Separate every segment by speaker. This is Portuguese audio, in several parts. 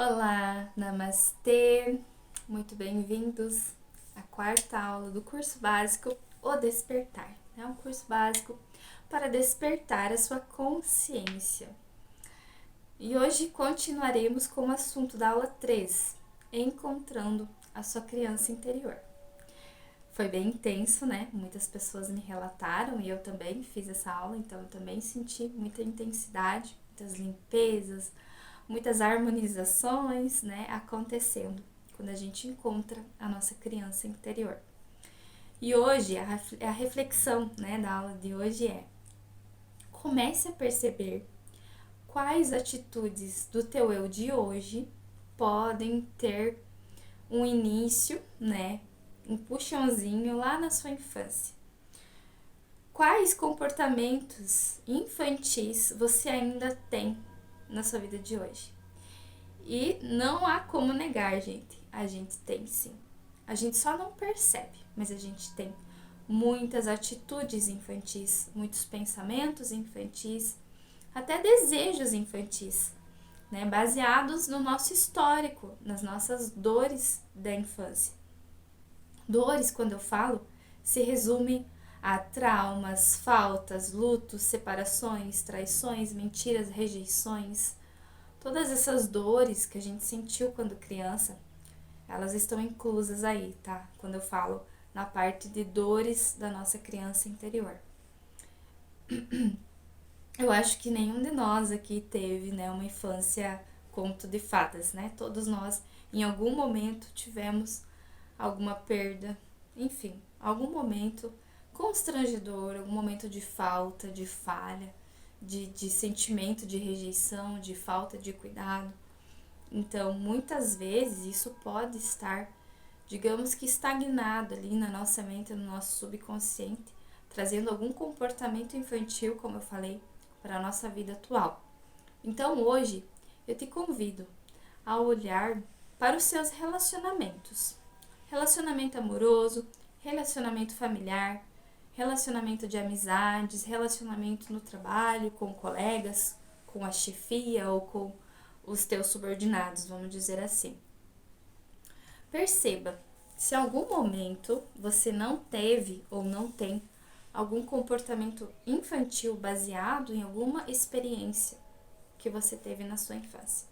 Speaker 1: Olá, namastê, muito bem-vindos à quarta aula do curso básico O Despertar. É um curso básico para despertar a sua consciência. E hoje continuaremos com o assunto da aula 3, encontrando a sua criança interior. Foi bem intenso, né? Muitas pessoas me relataram e eu também fiz essa aula, então eu também senti muita intensidade, muitas limpezas, muitas harmonizações, né, acontecendo quando a gente encontra a nossa criança interior. E hoje, a reflexão, né, da aula de hoje é: comece a perceber quais atitudes do teu eu de hoje podem ter um início, né, um puxãozinho lá na sua infância. Quais comportamentos infantis você ainda tem na sua vida de hoje? E não há como negar, gente. A gente tem sim. A gente só não percebe, mas a gente tem muitas atitudes infantis, muitos pensamentos infantis, até desejos infantis, né? Baseados no nosso histórico, nas nossas dores da infância. Dores, quando eu falo, se resume a traumas, faltas, lutos, separações, traições, mentiras, rejeições. Todas essas dores que a gente sentiu quando criança, elas estão inclusas aí, tá? Quando eu falo na parte de dores da nossa criança interior. Eu acho que nenhum de nós aqui teve, né, uma infância conto de fadas, né? Todos nós, em algum momento, tivemos alguma perda, enfim, algum momento constrangedor, algum momento de falta, de falha, de sentimento de rejeição, de falta de cuidado. Então, muitas vezes isso pode estar, digamos que estagnado ali na nossa mente, no nosso subconsciente, trazendo algum comportamento infantil, como eu falei, para a nossa vida atual. Então, hoje, eu te convido a olhar para os seus relacionamentos. Relacionamento amoroso, relacionamento familiar, relacionamento de amizades, relacionamento no trabalho, com colegas, com a chefia ou com os teus subordinados, vamos dizer assim. Perceba se em algum momento você não teve ou não tem algum comportamento infantil baseado em alguma experiência que você teve na sua infância.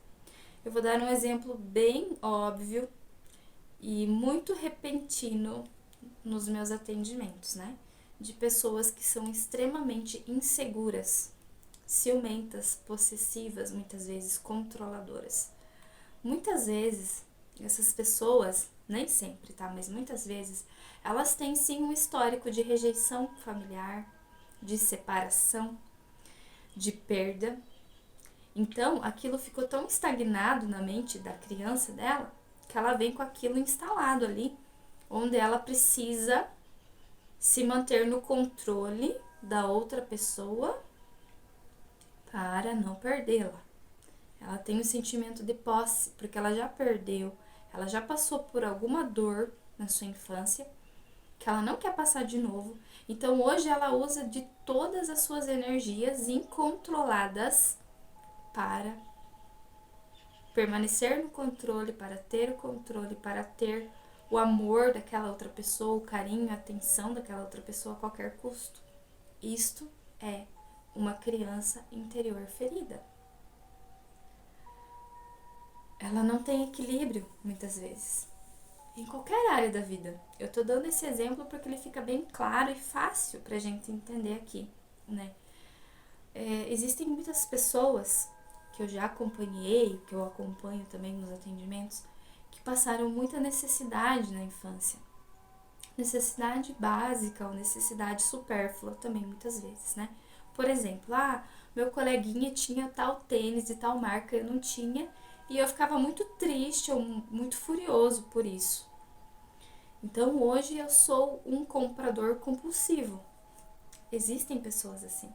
Speaker 1: Eu vou dar um exemplo bem óbvio e muito repentino nos meus atendimentos, né? De pessoas que são extremamente inseguras, ciumentas, possessivas, muitas vezes controladoras. Muitas vezes, essas pessoas, nem sempre, tá? Mas muitas vezes, elas têm sim um histórico de rejeição familiar, de separação, de perda. Então, aquilo ficou tão estagnado na mente da criança dela, que ela vem com aquilo instalado ali, onde ela precisa se manter no controle da outra pessoa para não perdê-la. Ela tem um sentimento de posse, porque ela já perdeu, ela já passou por alguma dor na sua infância, que ela não quer passar de novo. Então hoje ela usa de todas as suas energias incontroladas para permanecer no controle, para ter o controle, para ter o amor daquela outra pessoa, o carinho, a atenção daquela outra pessoa a qualquer custo. Isto é uma criança interior ferida. Ela não tem equilíbrio, muitas vezes, em qualquer área da vida. Eu tô dando esse exemplo porque ele fica bem claro e fácil pra gente entender aqui, né? Existem muitas pessoas que eu já acompanhei, que eu acompanho também nos atendimentos, que passaram muita necessidade na infância. Necessidade básica ou necessidade supérflua também, muitas vezes, né? Por exemplo, meu coleguinha tinha tal tênis de tal marca, eu não tinha, e eu ficava muito triste ou muito furioso por isso. Então hoje eu sou um comprador compulsivo. Existem pessoas assim.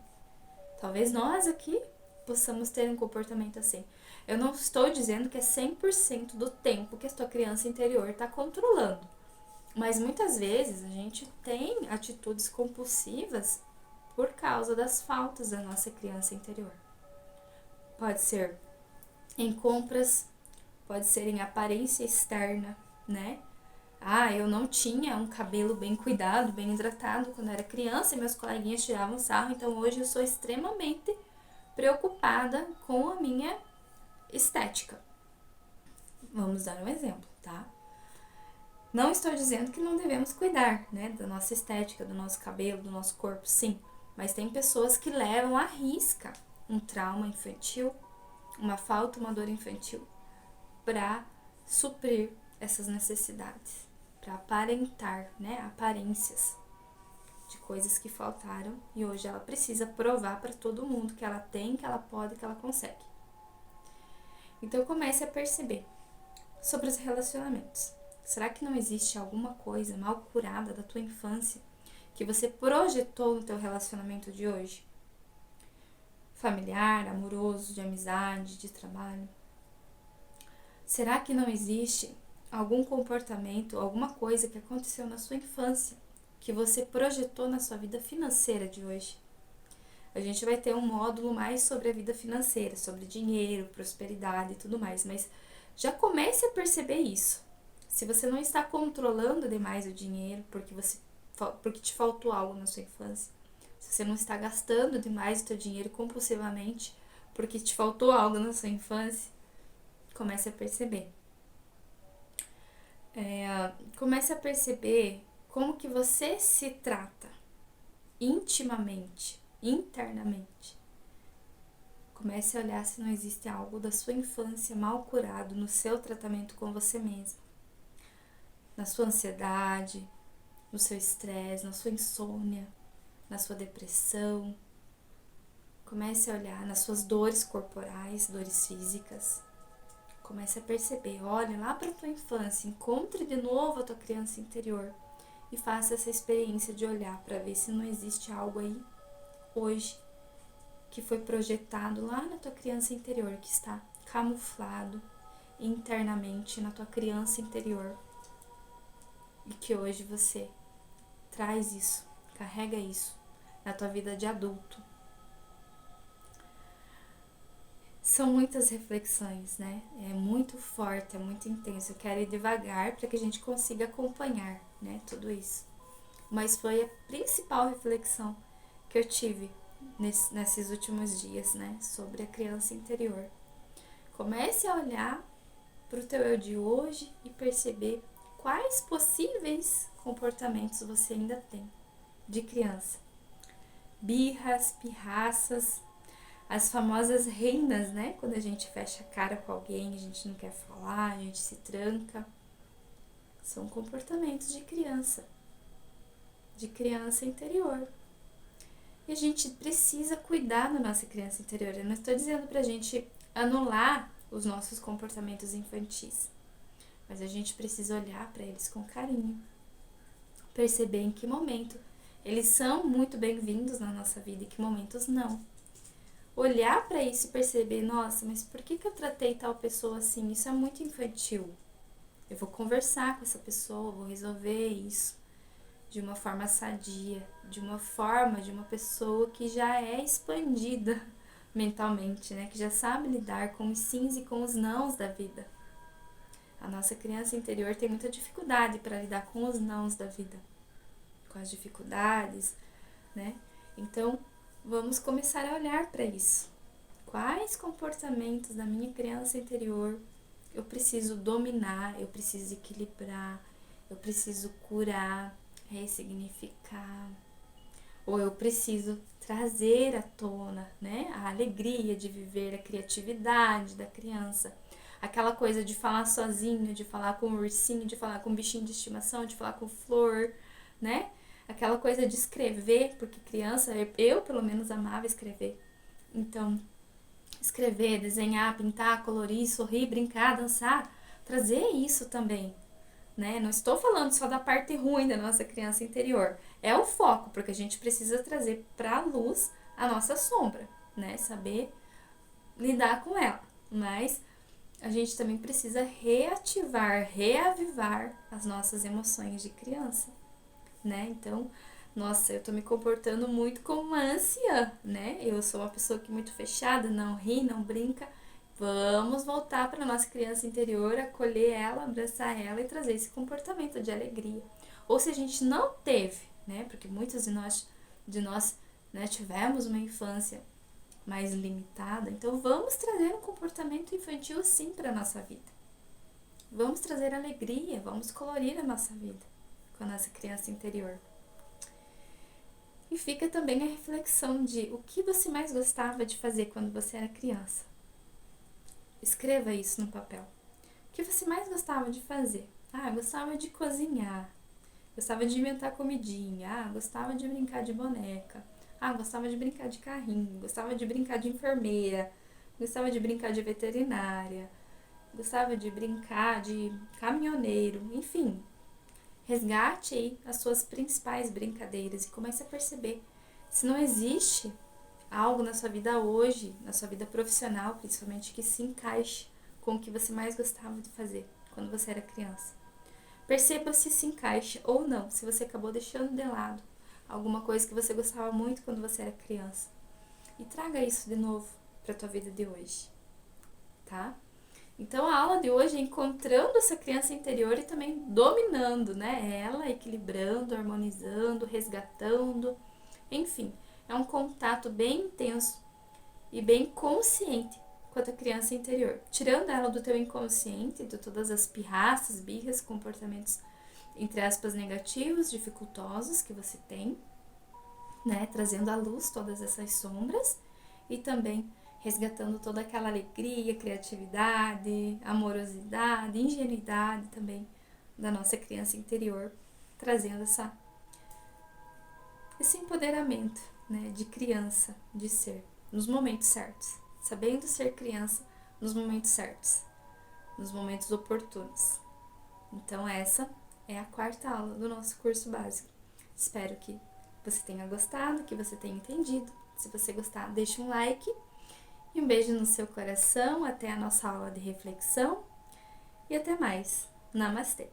Speaker 1: Talvez nós aqui possamos ter um comportamento assim. Eu não estou dizendo que é 100% do tempo que a tua criança interior está controlando. Mas muitas vezes a gente tem atitudes compulsivas por causa das faltas da nossa criança interior. Pode ser em compras, pode ser em aparência externa, né? Eu não tinha um cabelo bem cuidado, bem hidratado quando era criança e meus coleguinhas tiravam sarro, então hoje eu sou extremamente preocupada com a minha estética. Vamos dar um exemplo, tá? Não estou dizendo que não devemos cuidar, né, da nossa estética, do nosso cabelo, do nosso corpo, sim. Mas tem pessoas que levam à risca um trauma infantil, uma falta, uma dor infantil, para suprir essas necessidades, para aparentar, né, aparências de coisas que faltaram e hoje ela precisa provar para todo mundo que ela tem, que ela pode, que ela consegue. Então comece a perceber sobre os relacionamentos. Será que não existe alguma coisa mal curada da tua infância que você projetou no teu relacionamento de hoje? Familiar, amoroso, de amizade, de trabalho? Será que não existe algum comportamento, alguma coisa que aconteceu na sua infância que você projetou na sua vida financeira de hoje? A gente vai ter um módulo mais sobre a vida financeira, sobre dinheiro, prosperidade e tudo mais, mas já comece a perceber isso. Se você não está controlando demais o dinheiro porque te faltou algo na sua infância, se você não está gastando demais o teu dinheiro compulsivamente porque te faltou algo na sua infância, comece a perceber. Comece a perceber como que você se trata intimamente, internamente. Comece a olhar se não existe algo da sua infância mal curado no seu tratamento com você mesmo. Na sua ansiedade, no seu estresse, na sua insônia, na sua depressão. Comece a olhar nas suas dores corporais, dores físicas. Comece a perceber, olhe lá para a tua infância, encontre de novo a tua criança interior e faça essa experiência de olhar para ver se não existe algo aí hoje que foi projetado lá na tua criança interior, que está camuflado internamente na tua criança interior e que hoje você traz isso, carrega isso na tua vida de adulto. São muitas reflexões, né? É muito forte, é muito intenso. Eu quero ir devagar para que a gente consiga acompanhar, né, tudo isso. Mas foi a principal reflexão que eu tive nesses últimos dias, né, sobre a criança interior. Comece a olhar para o teu eu de hoje e perceber quais possíveis comportamentos você ainda tem de criança. Birras, pirraças, as famosas rendas, né? Quando a gente fecha a cara com alguém, a gente não quer falar, a gente se tranca. São comportamentos de criança interior. E a gente precisa cuidar da nossa criança interior. Eu não estou dizendo pra gente anular os nossos comportamentos infantis, mas a gente precisa olhar para eles com carinho, perceber em que momento eles são muito bem-vindos na nossa vida e que momentos não. Olhar para isso e perceber, nossa, mas por que eu tratei tal pessoa assim? Isso é muito infantil. Eu vou conversar com essa pessoa, vou resolver isso de uma forma sadia, de uma pessoa que já é expandida mentalmente, né? Que já sabe lidar com os sims e com os nãos da vida. A nossa criança interior tem muita dificuldade para lidar com os nãos da vida, com as dificuldades, né? Então, vamos começar a olhar para isso. Quais comportamentos da minha criança interior eu preciso dominar, eu preciso equilibrar, eu preciso curar, ressignificar, ou eu preciso trazer à tona, né, a alegria de viver, a criatividade da criança, aquela coisa de falar sozinho, de falar com o ursinho, de falar com o bichinho de estimação, de falar com flor, né, aquela coisa de escrever, porque criança, eu pelo menos amava escrever, então escrever, desenhar, pintar, colorir, sorrir, brincar, dançar, trazer isso também, né? Não estou falando só da parte ruim da nossa criança interior. É o foco, porque a gente precisa trazer para a luz a nossa sombra, né? Saber lidar com ela. Mas a gente também precisa reativar, reavivar as nossas emoções de criança, né? Então, nossa, eu tô me comportando muito como uma anciã, né? Eu sou uma pessoa que é muito fechada, não ri, não brinca. vamos voltar para nossa criança interior, acolher ela, abraçar ela e trazer esse comportamento de alegria. Ou se a gente não teve, né? Porque muitos de nós, né, tivemos uma infância mais limitada, então vamos trazer um comportamento infantil sim para a nossa vida. Vamos trazer alegria, vamos colorir a nossa vida com a nossa criança interior. E fica também a reflexão de o que você mais gostava de fazer quando você era criança. Escreva isso no papel. O que você mais gostava de fazer? Gostava de cozinhar. Gostava de inventar comidinha. Gostava de brincar de boneca. Gostava de brincar de carrinho. Gostava de brincar de enfermeira. Gostava de brincar de veterinária. Gostava de brincar de caminhoneiro. Enfim, resgate aí as suas principais brincadeiras e comece a perceber se não existe algo na sua vida hoje, na sua vida profissional, principalmente, que se encaixe com o que você mais gostava de fazer quando você era criança. Perceba se encaixa ou não, se você acabou deixando de lado alguma coisa que você gostava muito quando você era criança. E traga isso de novo para a tua vida de hoje, tá? Então a aula de hoje é encontrando essa criança interior e também dominando, né? Ela, equilibrando, harmonizando, resgatando, enfim. É um contato bem intenso e bem consciente com a tua criança interior. Tirando ela do teu inconsciente, de todas as pirraças, birras, comportamentos, entre aspas, negativos, dificultosos que você tem, né? Trazendo à luz todas essas sombras e também resgatando toda aquela alegria, criatividade, amorosidade, ingenuidade também da nossa criança interior, trazendo esse empoderamento, né, de criança, de ser, nos momentos certos, sabendo ser criança nos momentos certos, nos momentos oportunos. Então essa é a 4ª aula do nosso curso básico. Espero que você tenha gostado, que você tenha entendido. Se você gostar, deixe um like e um beijo no seu coração. Até a nossa aula de reflexão e até mais. Namastê!